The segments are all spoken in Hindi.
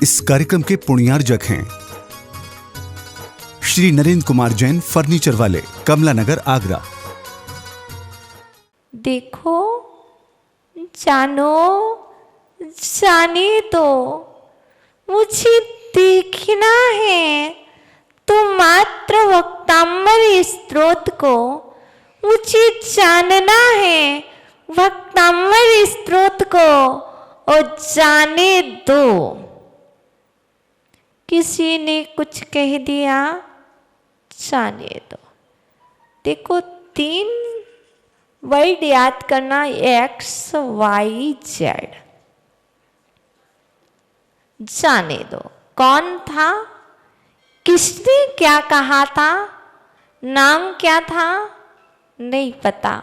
इस कार्यक्रम के पुण्यार्जक हैं श्री नरेंद्र कुमार जैन, फर्नीचर वाले, कमला नगर, आगरा। देखो जानो, जाने तो मुझे देखना है तो मात्र वक्तांबर स्त्रोत को मुझे जानना है, वक्तांबर स्त्रोत को और जाने दो। किसी ने कुछ कह दिया, जाने दो। देखो 3 वर्ड याद करना, XYZ। जाने दो कौन था, किसने क्या कहा था, नाम क्या था, नहीं पता।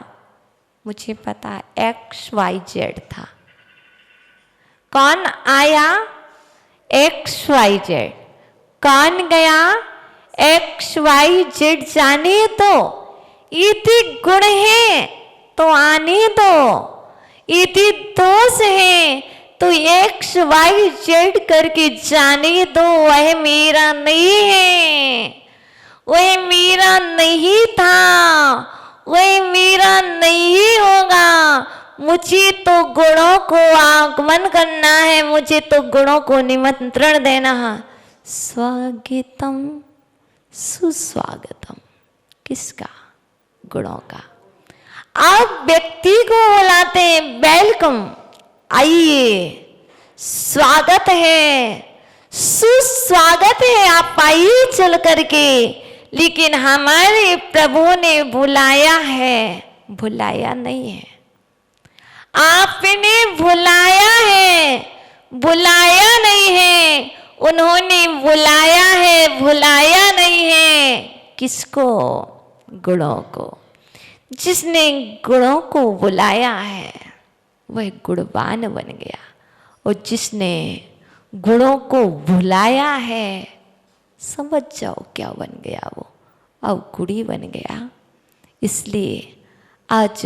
मुझे पता XYZ था। कौन आया, XYZ। कौन गया, XYZ। जाने दो, यदि गुण है तो आने दो, यदि दोष है तो XYZ करके जाने दो। वह मेरा नहीं है, वह मेरा नहीं था, वह मेरा नहीं होगा। मुझे तो गुणों को आगमन करना है, मुझे तो गुणों को निमंत्रण देना है। स्वागतम सुस्वागतम, किसका, गुणों का। आप व्यक्ति को बुलाते हैं, वेलकम, आइए, स्वागत है, सुस्वागत है, आप आइए चल करके। लेकिन हमारे प्रभु ने बुलाया है, भुलाया नहीं है। आपने बुलाया है, बुलाया नहीं है। उन्होंने बुलाया है, भुलाया नहीं है। किसको, गुणों को। जिसने गुणों को बुलाया है वह गुणवान बन गया, और जिसने गुणों को भुलाया है, समझ जाओ क्या बन गया, वो अवगुणी बन गया। इसलिए आज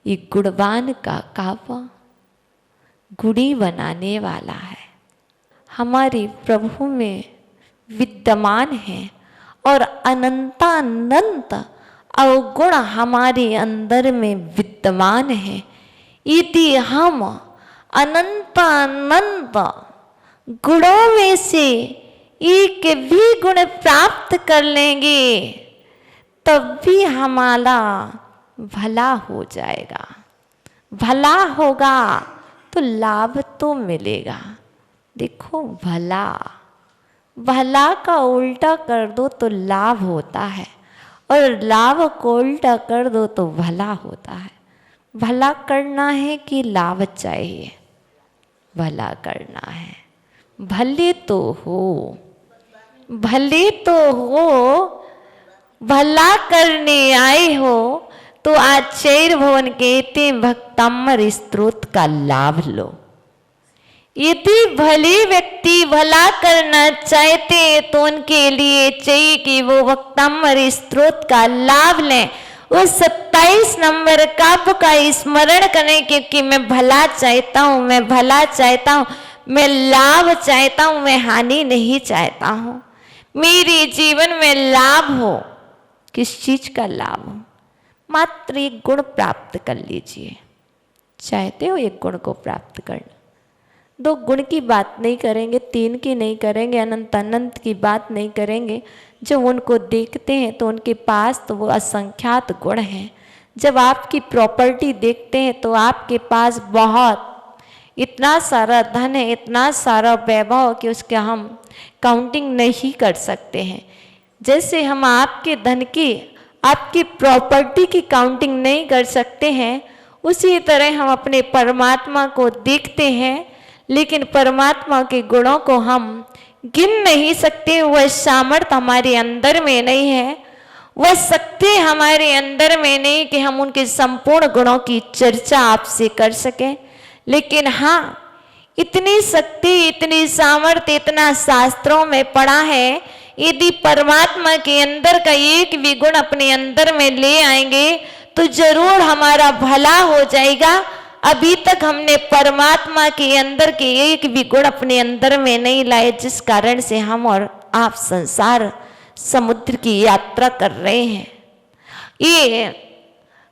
ये गुणवान का काव्य गुणी बनाने वाला है। हमारे प्रभु में विद्यमान है और अनंतानंत अवगुण हमारे अंदर में विद्यमान है। यदि हम अनंतानंत गुणों में से एक भी गुण प्राप्त कर लेंगे तब भी हमारा भला हो जाएगा। भला होगा तो लाभ तो मिलेगा। देखो भला, भला का उल्टा कर दो तो लाभ होता है, और लाभ को उल्टा कर दो तो भला होता है। भला करना है कि लाभ चाहिए, भला करना है। भले तो हो, भले तो हो, भला करने आए हो तो आचार्य भवन कहते भक्तांबर स्त्रोत का लाभ लो। यदि भले व्यक्ति भला करना चाहते हैं तो उनके लिए चाहिए कि वो भक्तांबर स्त्रोत का लाभ लें। वो 27 नंबर काव्य का स्मरण करें, क्योंकि मैं भला चाहता हूँ, मैं भला चाहता हूँ, मैं लाभ चाहता हूँ, मैं हानि नहीं चाहता हूँ। मेरे जीवन में लाभ हो। किस चीज का लाभ हो? मात्र एक गुण प्राप्त कर लीजिए। चाहते हो एक गुण को प्राप्त करना, 2 गुण की बात नहीं करेंगे, 3 की नहीं करेंगे, अनंत अनंत की बात नहीं करेंगे। जब उनको देखते हैं तो उनके पास तो वो असंख्यात गुण हैं। जब आपकी प्रॉपर्टी देखते हैं तो आपके पास बहुत, इतना सारा धन है, इतना सारा वैभव कि उसके हम काउंटिंग नहीं कर सकते हैं। जैसे हम आपके धन की, आपकी प्रॉपर्टी की काउंटिंग नहीं कर सकते हैं, उसी तरह हम अपने परमात्मा को देखते हैं, लेकिन परमात्मा के गुणों को हम गिन नहीं सकते। वह सामर्थ्य हमारे अंदर में नहीं है, वह शक्ति हमारे अंदर में नहीं कि हम उनके संपूर्ण गुणों की चर्चा आपसे कर सकें। लेकिन हाँ, इतनी शक्ति, इतनी सामर्थ्य, इतना शास्त्रों में पढ़ा है। यदि परमात्मा के अंदर का एक भी गुण अपने अंदर में ले आएंगे तो जरूर हमारा भला हो जाएगा। अभी तक हमने परमात्मा के अंदर के एक भी गुण अपने अंदर में नहीं लाए, जिस कारण से हम और आप संसार समुद्र की यात्रा कर रहे हैं, ये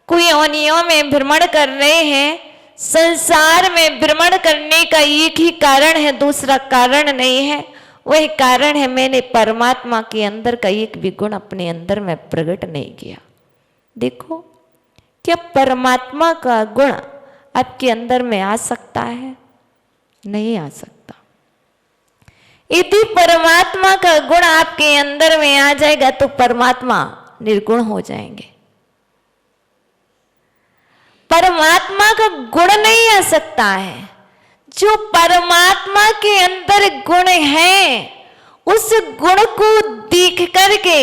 कोई योनियों में भ्रमण कर रहे हैं। संसार में भ्रमण करने का एक ही कारण है, दूसरा कारण नहीं है। वही कारण है मैंने परमात्मा के अंदर का एक भी गुण अपने अंदर में प्रकट नहीं किया। देखो क्या परमात्मा का गुण आपके अंदर में आ सकता है? नहीं आ सकता। यदि परमात्मा का गुण आपके अंदर में आ जाएगा तो परमात्मा निर्गुण हो जाएंगे। परमात्मा का गुण नहीं आ सकता है। जो परमात्मा के अंदर गुण है, उस गुण को देख करके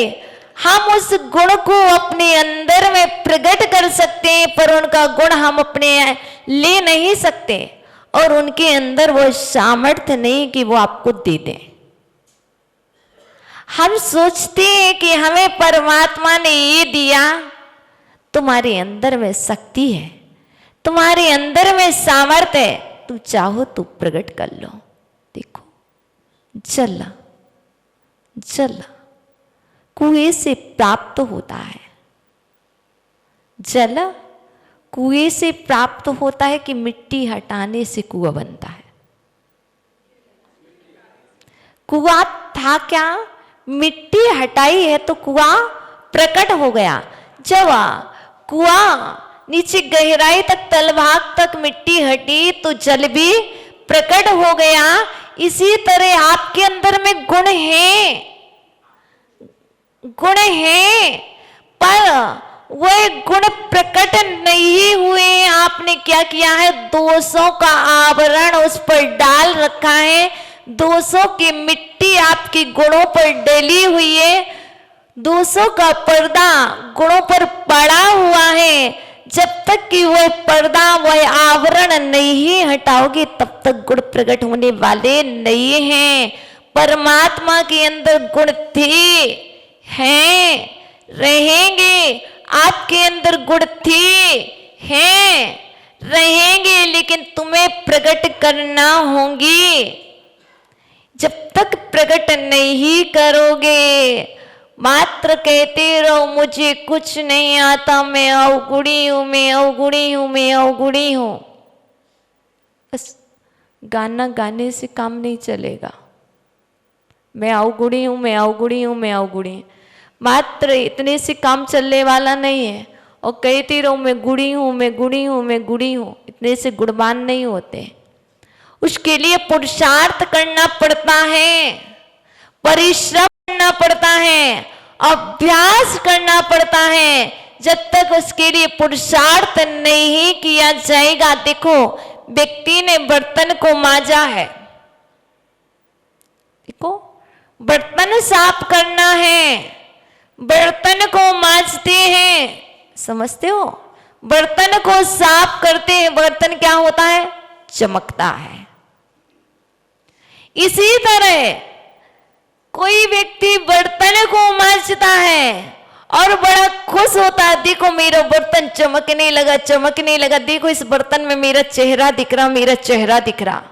हम उस गुण को अपने अंदर में प्रकट कर सकते हैं, पर उनका गुण हम अपने ले नहीं सकते और उनके अंदर वो सामर्थ्य नहीं कि वो आपको दे दें। हम सोचते हैं कि हमें परमात्मा ने ये दिया, तुम्हारे अंदर में शक्ति है, तुम्हारे अंदर में सामर्थ्य है, तू चाहो तो प्रकट कर लो। देखो जल जल कुएं से प्राप्त होता है। जल कुएं से प्राप्त होता है कि मिट्टी हटाने से कुआं बनता है? कुआं था क्या? मिट्टी हटाई है तो कुआं प्रकट हो गया। जब कुआं नीचे गहराई तक तलभाग तक मिट्टी हटी तो जल भी प्रकट हो गया। इसी तरह आपके अंदर में गुण है, गुण है, पर वह गुण प्रकट नहीं हुए। आपने क्या किया है? दोषों का आवरण उस पर डाल रखा है। दोषों की मिट्टी आपके गुणों पर डली हुई है। दोषों का पर्दा गुणों पर पड़ा हुआ है। जब तक कि वह पर्दा वह आवरण नहीं हटाओगे तब तक गुण प्रकट होने वाले नहीं हैं। परमात्मा के अंदर गुण थे, हैं, रहेंगे। आपके अंदर गुण थे, हैं, रहेंगे, लेकिन तुम्हें प्रकट करना होंगे। जब तक प्रकट नहीं करोगे, मात्र कहते रहो मुझे कुछ नहीं आता, मैं अवगुणी हूं, मैं अवगुणी हूं, मैं अवगुणी हूं, बस गाना गाने से काम नहीं चलेगा। मैं अवगुणी हूं, मैं अवगुणी हूं, मैं अवगुणी, मात्र इतने से काम चलने वाला नहीं है। और कहती रहो मैं गुणी हूं, मैं गुणी हूं, मैं गुणी हूं, इतने से गुणवान नहीं होते। उसके लिए पुरुषार्थ करना पड़ता है, परिश्रम करना पड़ता है, अभ्यास करना पड़ता है। जब तक उसके लिए पुरुषार्थ नहीं किया जाएगा, देखो व्यक्ति ने बर्तन को मांजा है, देखो बर्तन साफ करना है, बर्तन को मांजते हैं, समझते हो? बर्तन को साफ करते हैं, बर्तन क्या होता है? चमकता है। इसी तरह कोई व्यक्ति बर्तन को मांजता है और बड़ा खुश होता है, देखो मेरा बर्तन चमकने लगा, चमकने लगा, देखो इस बर्तन में मेरा चेहरा दिख रहा, मेरा चेहरा दिख रहा।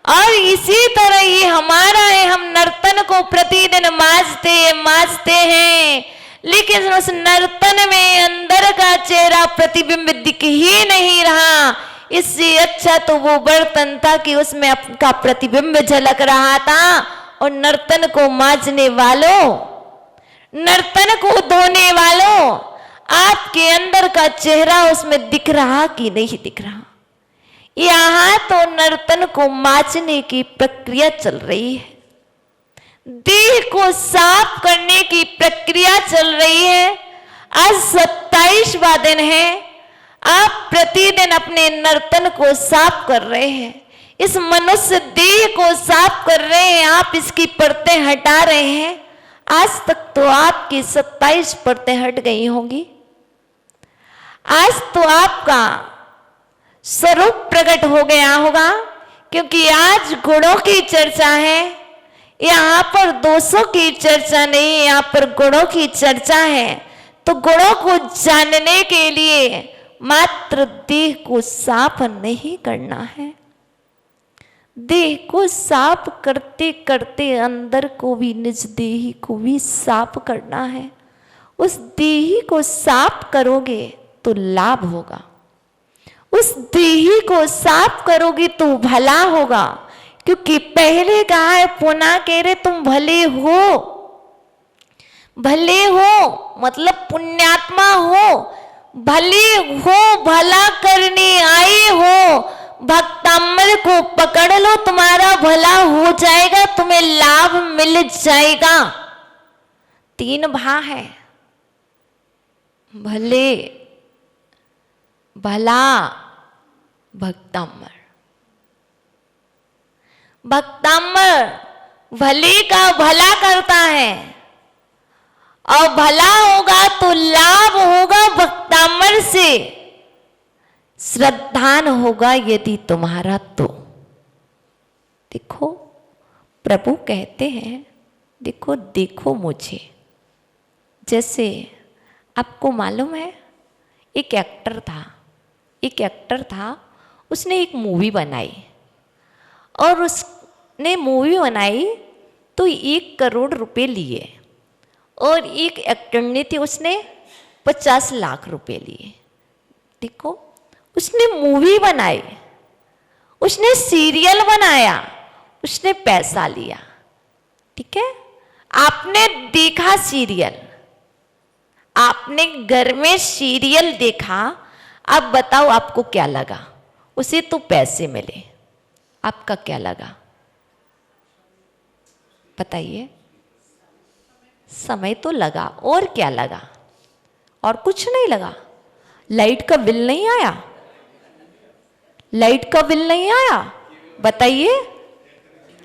और इसी तरह ये हमारा है, हम नर्तन को प्रतिदिन मांजते हैं, लेकिन उस नर्तन में अंदर का चेहरा प्रतिबिंब दिख ही नहीं रहा। इससे अच्छा तो वो बर्तन था कि उसमें आपका प्रतिबिंब झलक रहा था। और नर्तन को मांजने वालों, नर्तन को धोने वालों, आपके अंदर का चेहरा उसमें दिख रहा कि नहीं दिख रहा? यहां तो नर्तन को मांजने की प्रक्रिया चल रही है, देह को साफ करने की प्रक्रिया चल रही है। आज 27वां दिन है, आप प्रतिदिन अपने नर्तन को साफ कर रहे हैं, इस मनुष्य देह को साफ कर रहे हैं, आप इसकी परतें हटा रहे हैं। आज तक तो आपकी 27 परतें हट गई होंगी। आज तो आपका स्वरूप प्रकट हो गया होगा, क्योंकि आज गुणों की चर्चा है, यहाँ पर दोषों की चर्चा नहीं है, यहाँ पर गुणों की चर्चा है। तो गुणों को जानने के लिए मात्र देह को साफ नहीं करना है, देह को साफ करते करते अंदर को भी, निज देही को भी साफ करना है। उस देही को साफ करोगे तो लाभ होगा, उस देही को साफ करोगे तो भला होगा। क्योंकि पहले कहा है, पुनः कह रहे तुम भले हो, भले हो मतलब पुण्यात्मा हो, भले हो, भला करने आए हो, भक्तामल को पकड़ लो, तुम्हारा भला हो जाएगा, तुम्हें लाभ मिल जाएगा। 3 भा है, भले, भला, भक्तामर। भक्तामर भले का भला करता है, और भला होगा तो लाभ होगा भक्तामर से, श्रद्धान होगा यदि तुम्हारा तो। देखो प्रभु कहते हैं, देखो देखो मुझे। जैसे आपको मालूम है, एक एक्टर था, उसने एक मूवी बनाई, और उसने मूवी बनाई तो 1 करोड़ रुपए लिए, और एक एक्टर ने थे, उसने 50 लाख रुपए लिए। देखो उसने मूवी बनाई, उसने सीरियल बनाया, उसने पैसा लिया, ठीक है। आपने देखा सीरियल, आपने घर में सीरियल देखा, अब बताओ आपको क्या लगा? उसे तो पैसे मिले, आपका क्या लगा बताइए? समय तो लगा, और क्या लगा? और कुछ नहीं लगा। लाइट का बिल नहीं आया, लाइट का बिल नहीं आया, बताइए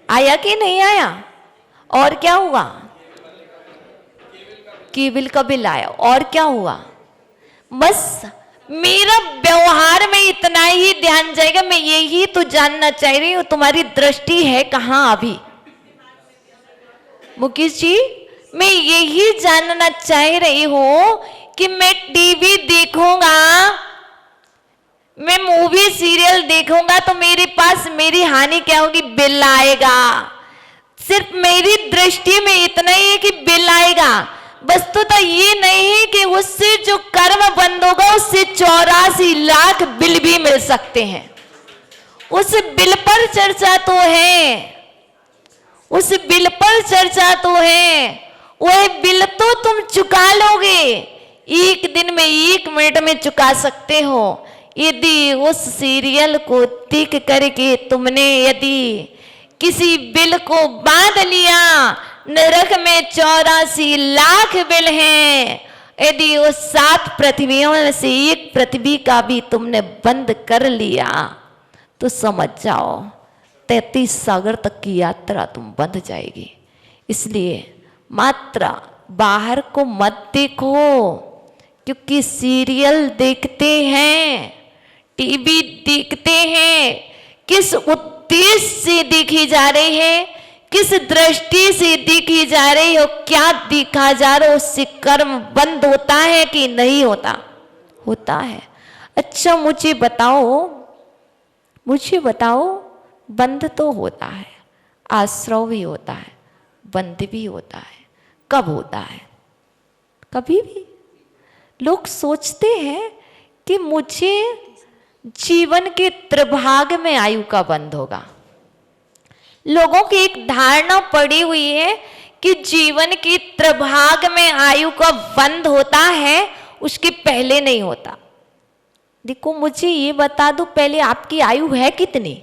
आया कि नहीं आया? और क्या हुआ? केबल का बिल आया, और क्या हुआ? बस मेरा व्यवहार में इतना ही ध्यान जाएगा। मैं यही तो जानना चाह रही हूं, तुम्हारी दृष्टि है कहां अभी? मुकेश जी, मैं यही जानना चाह रही हूं कि मैं टीवी देखूंगा, मैं मूवी सीरियल देखूंगा, तो मेरे पास मेरी हानि क्या होगी? बिल आएगा। सिर्फ मेरी दृष्टि में इतना ही है कि बिल आएगा। वस्तुतः ये नहीं है कि उससे जो कर्म बंद होगा उससे 84 लाख बिल भी मिल सकते हैं। उस बिल पर चर्चा तो है, उस बिल पर चर्चा तो है। वह बिल तो तुम चुका लोगे, 1 दिन में, 1 मिनट में चुका सकते हो। यदि उस सीरियल को देख करके तुमने यदि किसी बिल को बांध लिया, नरक में 84 लाख बिल हैं, यदि उस 7 पृथ्वियों में से 1 पृथ्वी का भी तुमने बंद कर लिया तो समझ जाओ 33 सागर तक की यात्रा तुम बंध जाएगी। इसलिए मात्र बाहर को मत देखो, क्योंकि सीरियल देखते हैं, टीवी देखते हैं, किस उद्देश्य से देखी जा रही है, किस दृष्टि से देखी जा रही हो, क्या देखा जा रहा है, उससे कर्म बंद होता है कि नहीं होता? होता है। अच्छा मुझे बताओ, बंद तो होता है, आश्रव भी होता है, बंद भी होता है। कब होता है? कभी भी। लोग सोचते हैं कि मुझे जीवन के त्रिभाग में आयु का बंद होगा। लोगों की एक धारणा पड़ी हुई है कि जीवन के त्रिभाग में आयु का बंद होता है, उसके पहले नहीं होता। देखो मुझे ये बता दो, पहले आपकी आयु है कितनी?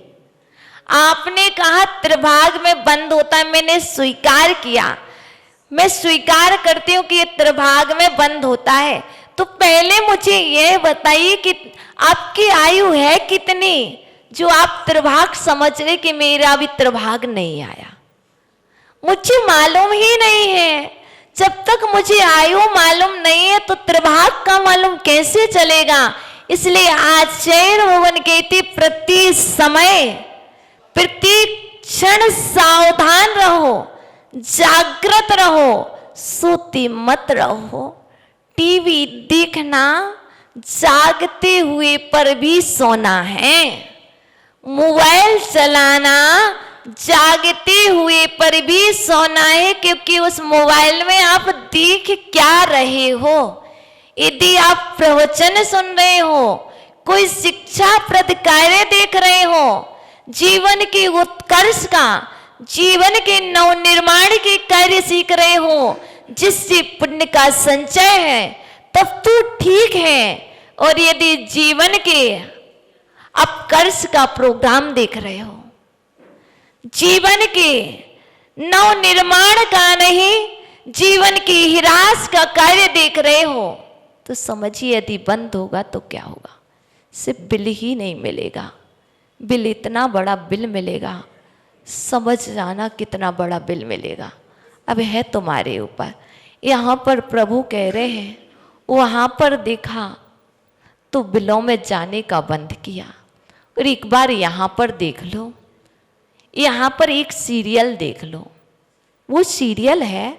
आपने कहा त्रिभाग में बंद होता है, मैंने स्वीकार किया, मैं स्वीकार करती हूं कि ये त्रिभाग में बंद होता है। तो पहले मुझे यह बताइए कि आपकी आयु है कितनी जो आप त्रिभाग समझ रहे कि मेरा अभी त्रिभाग नहीं आया? मुझे मालूम ही नहीं है। जब तक मुझे आयु मालूम नहीं है तो त्रिभाग का मालूम कैसे चलेगा? इसलिए आचार्य भगवान कहते प्रति समय प्रति क्षण सावधान रहो, जागृत रहो, सोते मत रहो। टीवी देखना, जागते हुए पर भी सोना है। मोबाइल चलाना जागते हुए पर भी सोना है, क्योंकि उस मोबाइल में आप देख क्या रहे हो। यदि आप प्रवचन सुन रहे हो, कोई शिक्षाप्रद कार्य देख रहे हो, जीवन के उत्कर्ष का, जीवन के नवनिर्माण के कार्य सीख रहे हो, जिससे पुण्य का संचय है, तब तो ठीक है। और यदि जीवन के अपकर्ष का प्रोग्राम देख रहे हो, जीवन के नवनिर्माण का नहीं, जीवन के ह्रास का कार्य देख रहे हो, तो समझिए यदि बंद होगा तो क्या होगा। सिर्फ बिल ही नहीं मिलेगा, बिल इतना बड़ा बिल मिलेगा, समझ जाना कितना बड़ा बिल मिलेगा। अब है तुम्हारे ऊपर। यहाँ पर प्रभु कह रहे हैं, वहाँ पर देखा तो बिलों में जाने का बंद किया। और एक बार यहाँ पर देख लो, यहाँ पर एक सीरियल देख लो। वो सीरियल है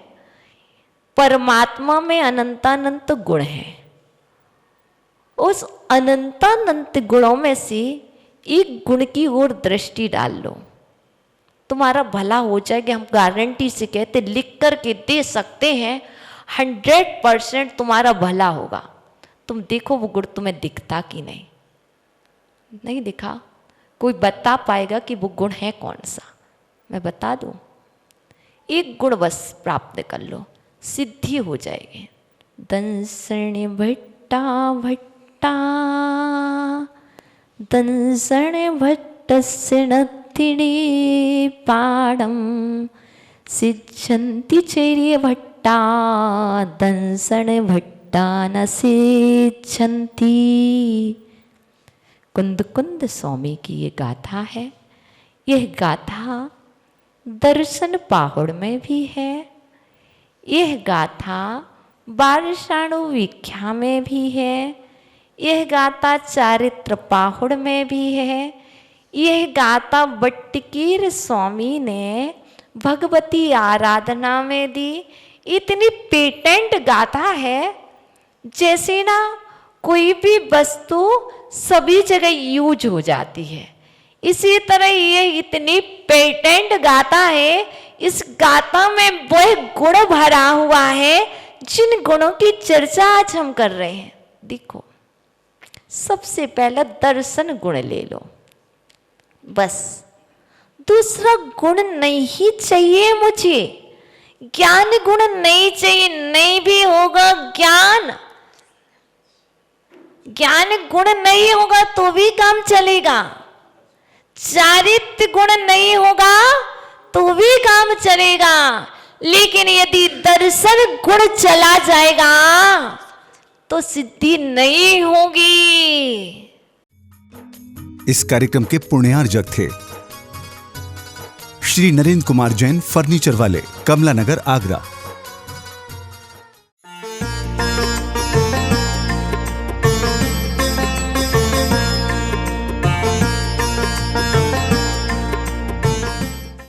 परमात्मा में अनंतानंत गुण हैं। उस अनंतानंत गुणों में से एक गुण की ओर दृष्टि डाल लो, तुम्हारा भला हो जाएगा। हम गारंटी से कहते, लिख कर के दे सकते हैं, 100% तुम्हारा भला होगा। तुम देखो वो गुण तुम्हें दिखता कि नहीं, नहीं दिखा। कोई बता पाएगा कि वो गुण है कौन सा? मैं बता दूं, एक गुण बस प्राप्त कर लो, सिद्धि हो जाएगी। दंसण भट्टा भट्टा दंसण भट्टस्य नत्तिनी पाडम सिद्धन्ति चैर्य भट्टा दंसण भट्टा न सिद्धन्ति। कुंद कुंद स्वामी की ये गाथा है। यह गाथा दर्शन पाहुड़ में भी है, यह गाथा बारसाणु विख्या में भी है, यह गाथा चारित्र पाहुड़ में भी है, यह गाथा बट्टकीर स्वामी ने भगवती आराधना में दी। इतनी पेटेंट गाथा है, जैसे ना कोई भी वस्तु सभी जगह यूज हो जाती है, इसी तरह ये इतनी पेटेंट गाथा है। इस गाथा में वह गुण भरा हुआ है जिन गुणों की चर्चा आज हम कर रहे हैं। देखो, सबसे पहला दर्शन गुण ले लो, बस। दूसरा गुण नहीं चाहिए मुझे, ज्ञान गुण नहीं चाहिए, नहीं भी होगा ज्ञान, ज्ञान गुण नहीं होगा तो भी काम चलेगा, चारित्र गुण नहीं होगा तो भी काम चलेगा। लेकिन यदि दर्शन गुण चला जाएगा तो सिद्धि नहीं होगी। इस कार्यक्रम के पुण्यार्जक थे श्री नरेंद्र कुमार जैन, फर्नीचर वाले, कमला नगर, आगरा।